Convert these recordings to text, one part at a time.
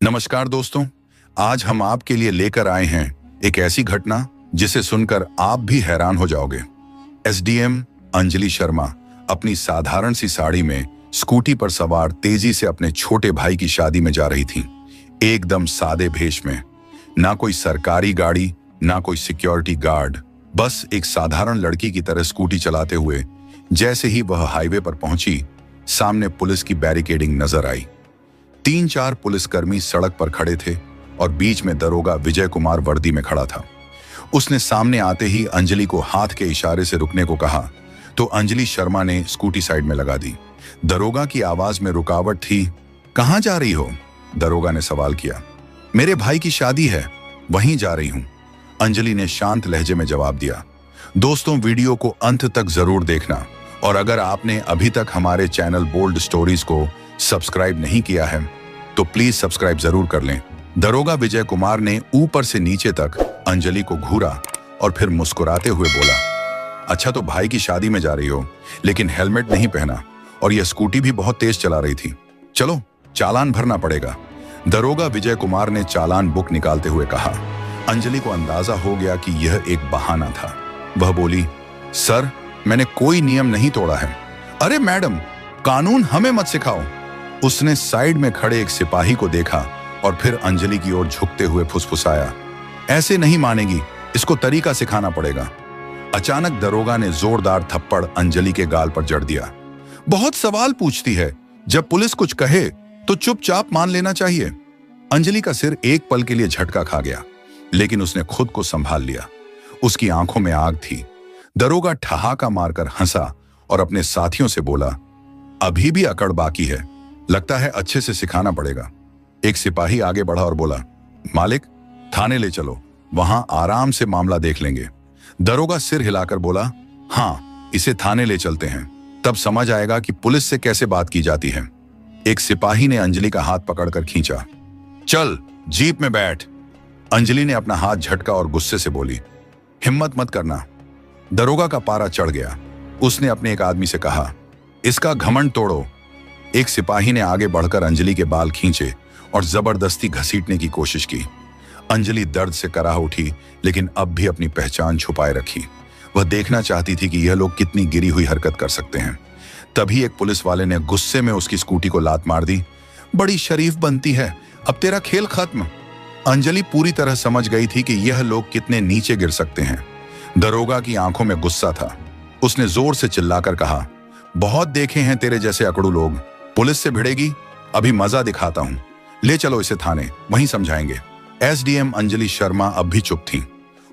नमस्कार दोस्तों, आज हम आपके लिए लेकर आए हैं एक ऐसी घटना जिसे सुनकर आप भी हैरान हो जाओगे। एसडीएम अंजलि शर्मा अपनी साधारण सी साड़ी में स्कूटी पर सवार तेजी से अपने छोटे भाई की शादी में जा रही थीं, एकदम सादे भेष में। ना कोई सरकारी गाड़ी, ना कोई सिक्योरिटी गार्ड, बस एक साधारण लड़की की तरह स्कूटी चलाते हुए जैसे ही वह हाईवे पर पहुंची, सामने पुलिस की बैरिकेडिंग नजर आई। 3-4 पुलिसकर्मी सड़क पर खड़े थे और बीच में दरोगा विजय कुमार वर्दी में खड़ा था। उसने सामने आते ही अंजलि को हाथ के इशारे से रुकने को कहा तो अंजलि शर्मा ने स्कूटी साइड में लगा दी। दरोगा की आवाज में रुकावट थी। कहां जा रही हो? दरोगा ने सवाल किया। मेरे भाई की शादी है, वहीं जा रही हूं, अंजलि ने शांत लहजे में जवाब दिया। दोस्तों, वीडियो को अंत तक जरूर देखना और अगर आपने अभी तक हमारे चैनल बोल्ड स्टोरीज को सब्सक्राइब नहीं किया है तो प्लीज सब्सक्राइब जरूर कर लें। दरोगा विजय कुमार ने ऊपर से नीचे तक अंजलि को घूरा और फिर मुस्कुराते हुए बोला, अच्छा तो भाई की शादी में जा रही हो, लेकिन हेलमेट नहीं पहना और यह स्कूटी भी बहुत तेज चला रही थी। चलो चालान भरना पड़ेगा। दरोगा विजय कुमार ने चालान बुक निकालते हुए कहा। अंजलि को अंदाजा हो गया कि यह एक बहाना था। वह बोली, सर मैंने कोई नियम नहीं तोड़ा है। अरे मैडम, कानून हमें मत सिखाओ। उसने साइड में खड़े एक सिपाही को देखा और फिर अंजलि की ओर झुकते हुए फुसफुसाया, ऐसे नहीं मानेगी, इसको तरीका सिखाना पड़ेगा। अचानक दरोगा ने जोरदार थप्पड़ अंजलि के गाल पर जड़ दिया। बहुत सवाल पूछती है, जब पुलिस कुछ कहे तो चुपचाप मान लेना चाहिए। अंजलि का सिर एक पल के लिए झटका खा गया, लेकिन उसने खुद को संभाल लिया। उसकी आंखों में आग थी। दरोगा ठहाका मारकर हंसा और अपने साथियों से बोला, अभी भी अकड़ बाकी है, लगता है अच्छे से सिखाना पड़ेगा। एक सिपाही आगे बढ़ा और बोला, मालिक थाने ले चलो, वहां आराम से मामला देख लेंगे। दरोगा सिर हिलाकर बोला, हाँ इसे थाने ले चलते हैं, तब समझ आएगा कि पुलिस से कैसे बात की जाती है। एक सिपाही ने अंजलि का हाथ पकड़कर खींचा। चल जीप में बैठ। अंजलि ने अपना हाथ झटका और गुस्से से बोली, हिम्मत मत करना। दरोगा का पारा चढ़ गया। उसने अपने एक आदमी से कहा, इसका घमंड तोड़ो। एक सिपाही ने आगे बढ़कर अंजलि के बाल खींचे और जबरदस्ती घसीटने की कोशिश की। अंजलि दर्द से कराह उठी, लेकिन अब भी अपनी पहचान छुपाए रखी। वह देखना चाहती थी कि यह लोग कितनी गिरी हुई हरकत कर सकते हैं। तभी एक पुलिस वाले ने गुस्से में उसकी स्कूटी को लात मार दी। बड़ी शरीफ बनती है, अब तेरा खेल खत्म। अंजलि पूरी तरह समझ गई थी कि यह लोग कितने नीचे गिर सकते हैं। दरोगा की आंखों में गुस्सा था। उसने जोर से चिल्लाकर कहा, बहुत देखे हैं तेरे जैसे अकड़ू लोग, पुलिस से भिड़ेगी, अभी मजा दिखाता हूं, ले चलो इसे थाने, वहीं समझाएंगे। एसडीएम अंजलि शर्मा अब भी चुप थीं।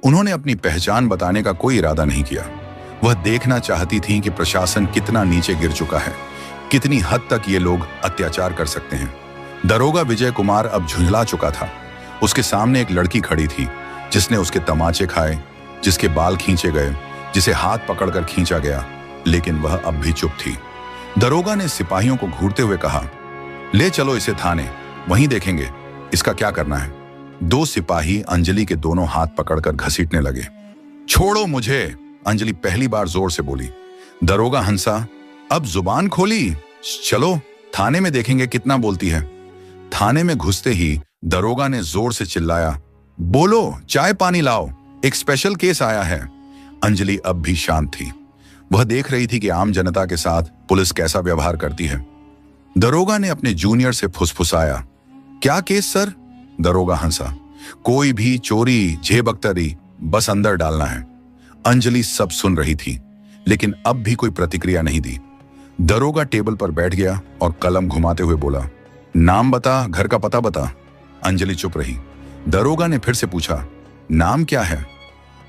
उन्होंने अपनी पहचान बताने का कोई इरादा नहीं किया। वह देखना चाहती थीं कि प्रशासन कितना नीचे गिर चुका है, कितनी हद तक ये लोग अत्याचार कर सकते हैं। दरोगा विजय कुमार अब झुंझला चुका था। उसके सामने एक लड़की खड़ी थी जिसने उसके तमाचे खाए, जिसके बाल खींचे गए, जिसे हाथ पकड़कर खींचा गया, लेकिन वह अब भी चुप थी। दरोगा ने सिपाहियों को घूरते हुए कहा, ले चलो इसे थाने, वहीं देखेंगे इसका क्या करना है। 2 सिपाही अंजलि के दोनों हाथ पकड़कर घसीटने लगे। छोड़ो मुझे, अंजलि पहली बार जोर से बोली। दरोगा हंसा, अब जुबान खोली, चलो थाने में देखेंगे कितना बोलती है। थाने में घुसते ही दरोगा ने जोर से चिल्लाया, बोलो चाय पानी लाओ, एक स्पेशल केस आया है। अंजलि अब भी शांत थी। वह देख रही थी कि आम जनता के साथ पुलिस कैसा व्यवहार करती है। दरोगा ने अपने जूनियर से फुसफुसाया, क्या केस सर? दरोगा हंसा, कोई भी चोरी झेबख्तरी, बस अंदर डालना है। अंजलि सब सुन रही थी, लेकिन अब भी कोई प्रतिक्रिया नहीं दी। दरोगा टेबल पर बैठ गया और कलम घुमाते हुए बोला, नाम बता, घर का पता बता। अंजलि चुप रही। दरोगा ने फिर से पूछा, नाम क्या है?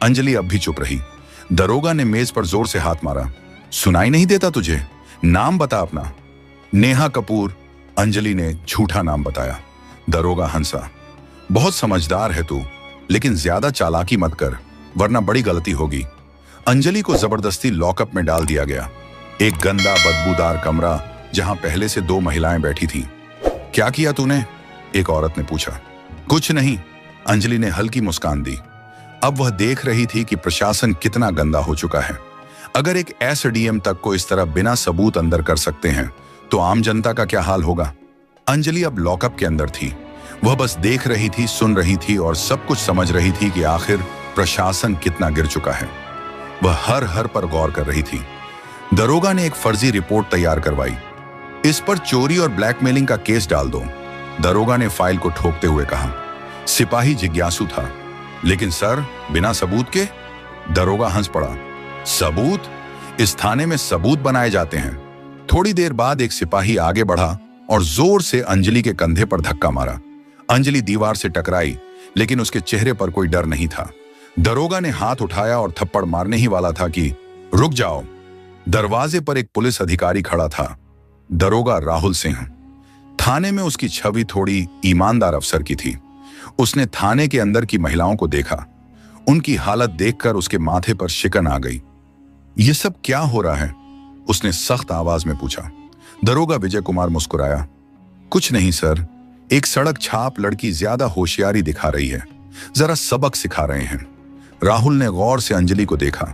अंजलि अब भी चुप रही। दरोगा ने मेज पर जोर से हाथ मारा, सुनाई नहीं देता तुझे? नाम बता अपना। नेहा कपूर। अंजलि ने झूठा नाम बताया। दरोगा हंसा, बहुत समझदार है तू, लेकिन ज्यादा चालाकी मत कर, वरना बड़ी गलती होगी। अंजलि को जबरदस्ती लॉकअप में डाल दिया गया। एक गंदा बदबूदार कमरा जहां पहले से 2 महिलाएं बैठी थीं। क्या किया तूने? एक औरत ने पूछा। कुछ नहीं, अंजलि ने हल्की मुस्कान दी। अब वह देख रही थी कि प्रशासन कितना गंदा हो चुका है। अगर एक एसडीएम तक को इस तरह बिना सबूत अंदर कर सकते हैं तो आम जनता का क्या हाल होगा। अंजलि अब लॉकअप के अंदर थी। वह बस देख रही थी, सुन रही थी और सब कुछ समझ रही थी कि आखिर प्रशासन कितना गिर चुका है। वह हर हर पर गौर कर रही थी। दरोगा ने एक फर्जी रिपोर्ट तैयार करवाई। इस पर चोरी और ब्लैकमेलिंग का केस डाल दो, दरोगा ने फाइल को ठोकते हुए कहा। सिपाही जिज्ञासु था, लेकिन सर, बिना सबूत के? दरोगा हंस पड़ा। सबूत? इस थाने में सबूत बनाए जाते हैं। थोड़ी देर बाद एक सिपाही आगे बढ़ा और जोर से अंजलि के कंधे पर धक्का मारा। अंजलि दीवार से टकराई, लेकिन उसके चेहरे पर कोई डर नहीं था। दरोगा ने हाथ उठाया और थप्पड़ मारने ही वाला था कि रुक जाओ। दरवाजे पर एक पुलिस अधिकारी खड़ा था, दरोगा राहुल सिंह। थाने में उसकी छवि थोड़ी ईमानदार अफसर की थी। उसने थाने के अंदर की महिलाओं को देखा। उनकी हालत देखकर उसके माथे पर शिकन आ गई। ये सब क्या हो रहा है? उसने सख्त आवाज में पूछा। दरोगा विजय कुमार मुस्कुराया। कुछ नहीं सर, एक सड़क छाप लड़की ज्यादा होशियारी दिखा रही है, जरा सबक सिखा रहे हैं। राहुल ने गौर से अंजलि को देखा।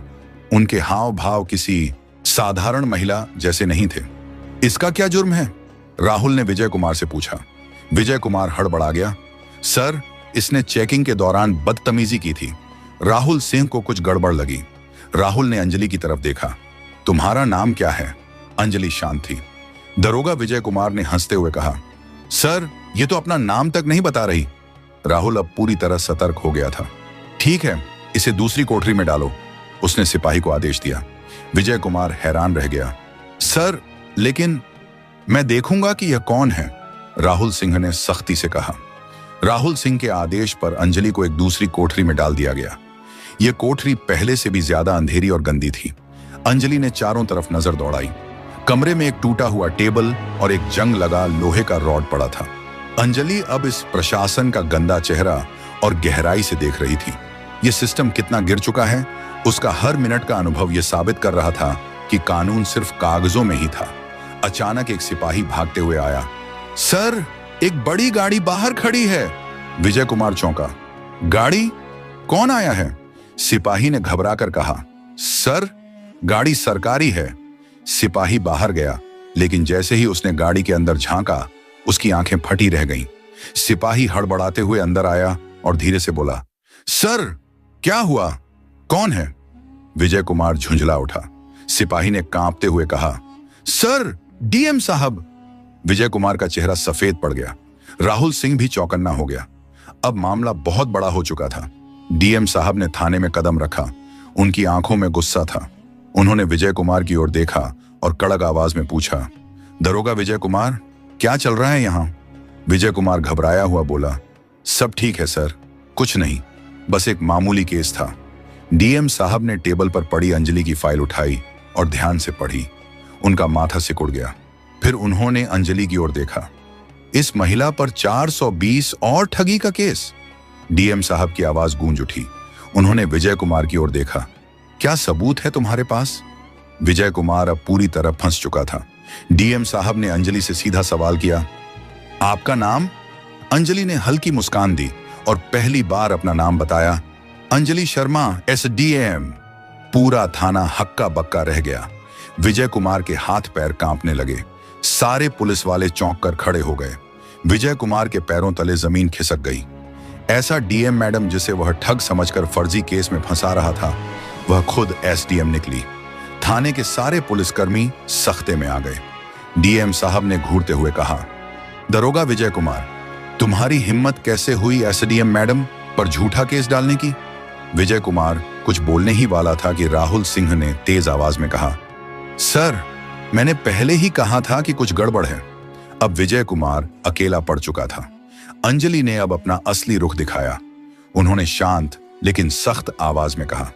उनके हाव भाव किसी साधारण महिला जैसे नहीं थे। इसका क्या जुर्म है? राहुल ने विजय कुमार से पूछा। विजय कुमार हड़बड़ा गया। सर, इसने चेकिंग के दौरान बदतमीजी की थी। राहुल सिंह को कुछ गड़बड़ लगी। राहुल ने अंजलि की तरफ देखा। तुम्हारा नाम क्या है? अंजलि शांत थी। दरोगा विजय कुमार ने हंसते हुए कहा, सर, ये तो अपना नाम तक नहीं बता रही। राहुल अब पूरी तरह सतर्क हो गया था। ठीक है, इसे दूसरी कोठरी में डालो, उसने सिपाही को आदेश दिया। विजय कुमार हैरान रह गया। सर, लेकिन मैं देखूंगा कि यह कौन है, राहुल सिंह ने सख्ती से कहा। राहुल सिंह के आदेश पर अंजलि को एक दूसरी कोठरी में डाल दिया गया। यह कोठरी पहले से भी ज्यादा अंधेरी और गंदी थी। अंजलि ने चारों तरफ नजर दौड़ाई। कमरे में एक टूटा हुआ टेबल और एक जंग लगा लोहे का रॉड पड़ा था। अंजलि अब इस प्रशासन का गंदा चेहरा और गहराई से देख रही थी। यह सिस्टम कितना गिर चुका है, उसका हर मिनट का अनुभव यह साबित कर रहा था कि कानून सिर्फ कागजों में ही था। अचानक एक सिपाही भागते हुए आया। सर, एक बड़ी गाड़ी बाहर खड़ी है। विजय कुमार चौंका। गाड़ी? कौन आया है? सिपाही ने घबराकर कहा। सर, गाड़ी सरकारी है। सिपाही बाहर गया, लेकिन जैसे ही उसने गाड़ी के अंदर झांका, उसकी आंखें फटी रह गईं। सिपाही हड़बड़ाते हुए अंदर आया और धीरे से बोला, सर, क्या हुआ? कौन है? विजय कुमार झुंझला उठा। सिपाही ने कांपते हुए कहा, सर, डीएम साहब। विजय कुमार का चेहरा सफेद पड़ गया। राहुल सिंह भी चौकन्ना हो गया। अब मामला बहुत बड़ा हो चुका था। डीएम साहब ने थाने में कदम रखा। उनकी आंखों में गुस्सा था। उन्होंने विजय कुमार की ओर देखा और कड़क आवाज में पूछा, दरोगा विजय कुमार, क्या चल रहा है यहाँ? विजय कुमार घबराया हुआ बोला, सब ठीक है सर, कुछ नहीं, बस एक मामूली केस था। डीएम साहब ने टेबल पर पड़ी अंजलि की फाइल उठाई और ध्यान से पढ़ी। उनका माथा सिकुड़ गया। फिर उन्होंने अंजलि की ओर देखा। इस महिला पर 420 और ठगी का केस। डीएम साहब की आवाज गूंज उठी। उन्होंने विजय कुमार की ओर देखा। क्या सबूत है तुम्हारे पास? विजय कुमार अब पूरी तरह फंस चुका था। डीएम साहब ने अंजलि से सीधा सवाल किया, आपका नाम? अंजलि ने हल्की मुस्कान दी और पहली बार अपना नाम बताया, अंजलि शर्मा, एसडीएम। पूरा थाना हक्का बक्का रह गया। विजय कुमार के हाथ पैर कांपने लगे। सारे पुलिस वाले चौंक कर खड़े हो गए। विजय कुमार के पैरों तले जमीन खिसक गई। ऐसा डीएम मैडम जिसे वह ठग समझकर फर्जी केस में फंसा रहा था, वह खुद एसडीएम निकली। थाने के सारे पुलिसकर्मी सख्ते में आ गए। डीएम साहब ने घूरते हुए कहा, दरोगा विजय कुमार, तुम्हारी हिम्मत कैसे हुई एसडीएम मैडम पर झूठा केस डालने की? विजय कुमार कुछ बोलने ही वाला था कि राहुल सिंह ने तेज आवाज में कहा, सर, मैंने पहले ही कहा था कि कुछ गड़बड़ है। अब विजय कुमार अकेला पड़ चुका था। अंजलि ने अब अपना असली रुख दिखाया। उन्होंने शांत लेकिन सख्त आवाज में कहा,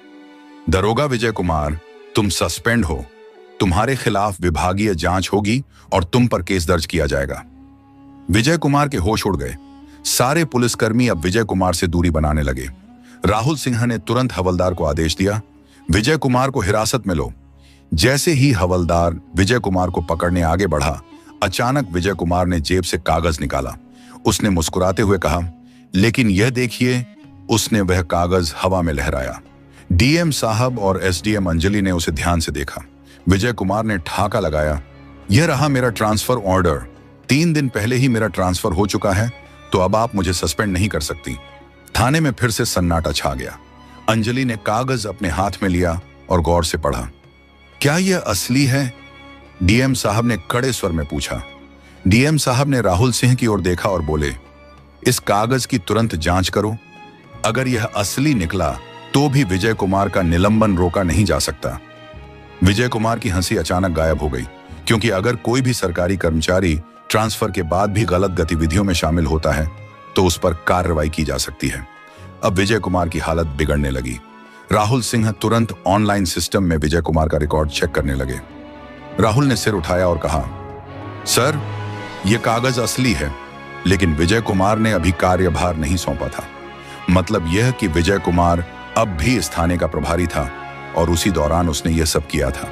दरोगा विजय कुमार, तुम सस्पेंड हो। तुम्हारे खिलाफ विभागीय जांच होगी और तुम पर केस दर्ज किया जाएगा। विजय कुमार के होश उड़ गए। सारे पुलिसकर्मी अब विजय कुमार से दूरी बनाने लगे। राहुल सिंह ने तुरंत हवलदार को आदेश दिया, विजय कुमार को हिरासत में लो। जैसे ही हवलदार विजय कुमार को पकड़ने आगे बढ़ा, अचानक विजय कुमार ने जेब से कागज निकाला। उसने मुस्कुराते हुए कहा, लेकिन यह देखिए। उसने वह कागज हवा में लहराया। डीएम साहब और एसडीएम अंजलि ने उसे ध्यान से देखा। विजय कुमार ने ठाका लगाया, यह रहा मेरा ट्रांसफर ऑर्डर। 3 दिन पहले ही मेरा ट्रांसफर हो चुका है तो अब आप मुझे सस्पेंड नहीं कर सकती। थाने में फिर से सन्नाटा छा गया। अंजलि ने कागज अपने हाथ में लिया और गौर से पढ़ा। क्या यह असली है? डीएम साहब ने कड़े स्वर में पूछा। डीएम साहब ने राहुल सिंह की ओर देखा और बोले, इस कागज की तुरंत जांच करो। अगर यह असली निकला तो भी विजय कुमार का निलंबन रोका नहीं जा सकता। विजय कुमार की हंसी अचानक गायब हो गई, क्योंकि अगर कोई भी सरकारी कर्मचारी ट्रांसफर के बाद भी गलत गतिविधियों में शामिल होता है तो उस पर कार्रवाई की जा सकती है। अब विजय कुमार की हालत बिगड़ने लगी। राहुल सिंह तुरंत ऑनलाइन सिस्टम में विजय कुमार का रिकॉर्ड चेक करने लगे। राहुल ने सिर उठाया और कहा, सर, यह कागज असली है, लेकिन विजय कुमार ने अभी कार्यभार नहीं सौंपा था। मतलब यह कि विजय कुमार अब भी इस थाने का प्रभारी था और उसी दौरान उसने यह सब किया था।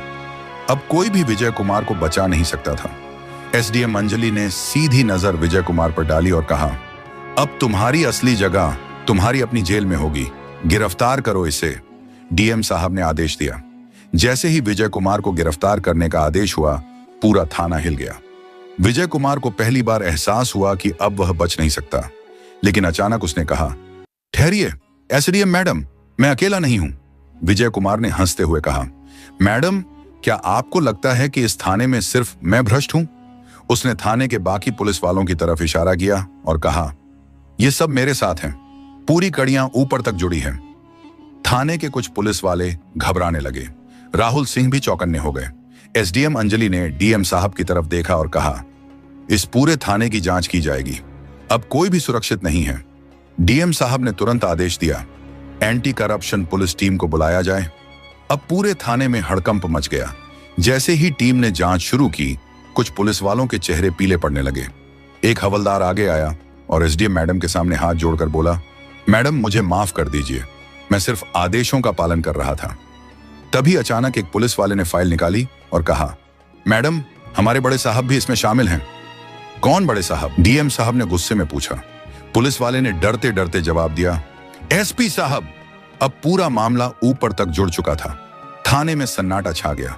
अब कोई भी विजय कुमार को बचा नहीं सकता था। एसडीएम अंजलि ने सीधी नजर विजय कुमार पर डाली और कहा, अब तुम्हारी असली जगह तुम्हारी अपनी जेल में होगी। गिरफ्तार करो इसे। डीएम साहब ने आदेश दिया। जैसे ही विजय कुमार को गिरफ्तार करने का आदेश हुआ, पूरा थाना हिल गया। विजय कुमार को पहली बार एहसास हुआ कि अब वह बच नहीं सकता, लेकिन अचानक उसने कहा, ठहरिए एसडीएम मैडम, मैं अकेला नहीं हूं। विजय कुमार ने हंसते हुए कहा, मैडम, क्या आपको लगता है कि इस थाने में सिर्फ मैं भ्रष्ट हूं? उसने थाने के बाकी पुलिस वालों की तरफ इशारा किया और कहा, यह सब मेरे साथ हैं। पूरी कड़ियां ऊपर तक जुड़ी हैं। थाने के कुछ पुलिस वाले घबराने लगे। राहुल सिंह भी चौकन्ने हो गए। एसडीएम अंजलि ने डीएम साहब की तरफ देखा और कहा, इस पूरे थाने की जांच की जाएगी। अब कोई भी सुरक्षित नहीं है। डीएम साहब ने तुरंत आदेश दिया, एंटी करप्शन पुलिस टीम को बुलाया जाए। अब पूरे थाने में हड़कंप मच गया। जैसे ही टीम ने जांच शुरू की, कुछ पुलिस वालों के चेहरे पीले पड़ने लगे। एक हवलदार आगे आया और एसडीएम मैडम के सामने हाथ जोड़कर बोला, मैडम, मुझे माफ कर दीजिए, मैं सिर्फ आदेशों का पालन कर रहा था। तभी अचानक एक पुलिस वाले ने फाइल निकाली और कहा, मैडम, हमारे बड़े साहब भी इसमें शामिल हैं। कौन बड़े साहब? डीएम साहब ने गुस्से में पूछा। पुलिस वाले ने डरते डरते जवाब दिया, एसपी साहब। अब पूरा मामला ऊपर तक जुड़ चुका था। थाने में सन्नाटा छा गया।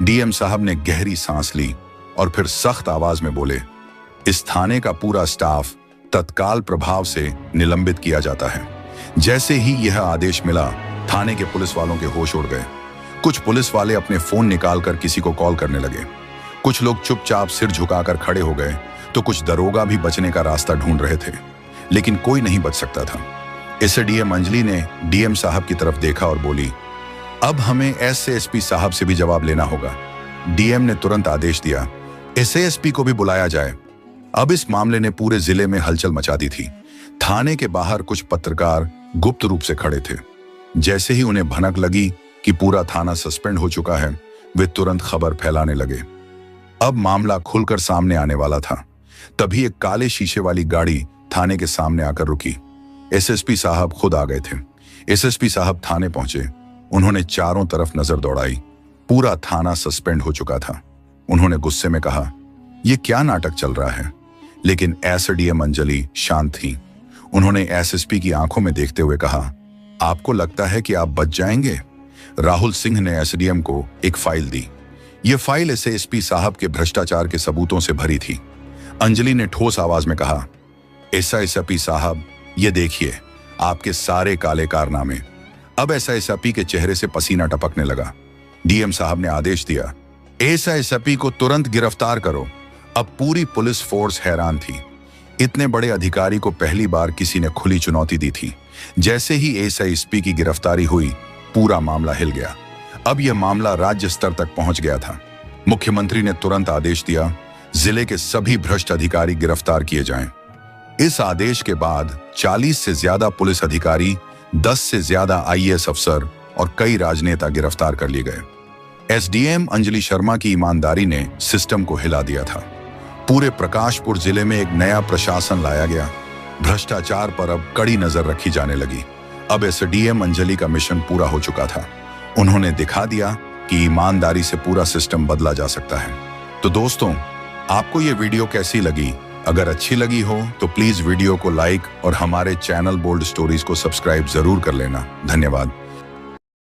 डीएम साहब ने गहरी सांस ली और फिर सख्त आवाज में बोले, इस थाने का पूरा स्टाफ तत्काल प्रभाव से निलंबित किया जाता है। जैसे ही यह आदेश मिला, थाने के पुलिस वालों के होश उड़ गए। कुछ पुलिस वाले अपने फोन निकालकर किसी को कॉल करने लगे। कुछ लोग चुपचाप सिर झुकाकर खड़े हो गए, तो कुछ दरोगा भी बचने का रास्ता ढूंढ रहे थे, लेकिन कोई नहीं बच सकता था। एसडीएम अंजलि ने डीएम साहब की तरफ देखा और बोली, अब हमें एसएसपी साहब से भी जवाब लेना होगा। डीएम ने तुरंत आदेश दिया, एसएसपी को भी बुलाया जाए। अब इस मामले ने पूरे जिले में हलचल मचा दी थी। थाने के बाहर कुछ पत्रकार गुप्त रूप से खड़े थे। जैसे ही उन्हें भनक लगी कि पूरा थाना सस्पेंड हो चुका है, वे तुरंत खबर फैलाने लगे। अब मामला खुलकर सामने आने वाला था। तभी एक काले शीशे वाली गाड़ी थाने के सामने आकर रुकी। एसएसपी साहब खुद आ गए थे। एसएसपी साहब थाने पहुंचे। उन्होंने चारों तरफ नजर दौड़ाई। पूरा थाना सस्पेंड हो चुका था। उन्होंने गुस्से में कहा, यह क्या नाटक चल रहा है? लेकिन एसडीएम अंजलि शांत थी। उन्होंने एसएसपी की आंखों में देखते हुए कहा, आपको लगता है कि आप बच जाएंगे? राहुल सिंह ने एसडीएम को एक फाइल दी। यह फाइल एसएसपी साहब के भ्रष्टाचार के सबूतों से भरी थी। अंजलि ने ठोस आवाज में कहा, एसआईएसपी साहब, ये देखिए आपके सारे काले कारनामे। अब एसआईएसपी के चेहरे से पसीना टपकने लगा। डीएम साहब ने आदेश दिया, एसआईएसपी को तुरंत गिरफ्तार करो। अब पूरी पुलिस फोर्स हैरान थी। इतने बड़े अधिकारी को पहली बार किसी ने खुली चुनौती दी थी। जैसे ही एसआईएसपी की गिरफ्तारी हुई, पूरा मामला हिल गया। अब यह मामला राज्य स्तर तक पहुंच गया था। मुख्यमंत्री ने तुरंत आदेश दिया, जिले के सभी भ्रष्ट अधिकारी गिरफ्तार किए जाएं। इस आदेश के बाद 40 से ज्यादा पुलिस अधिकारी, 10 से ज्यादा आईएएस अफसर और कई राजनेता गिरफ्तार कर लिए गए। एसडीएम अंजलि शर्मा की ईमानदारी ने सिस्टम को हिला दिया था। पूरे प्रकाशपुर जिले में एक नया प्रशासन लाया गया। भ्रष्टाचार पर अब कड़ी नजर रखी जाने लगी। अब एसडीएम अंजलि का मिशन पूरा हो चुका था। उन्होंने दिखा दिया कि ईमानदारी से पूरा सिस्टम बदला जा सकता है। तो दोस्तों, आपको ये वीडियो कैसी लगी? अगर अच्छी लगी हो तो प्लीज वीडियो को लाइक और हमारे चैनल बोल्ड स्टोरीज को सब्सक्राइब जरूर कर लेना। धन्यवाद।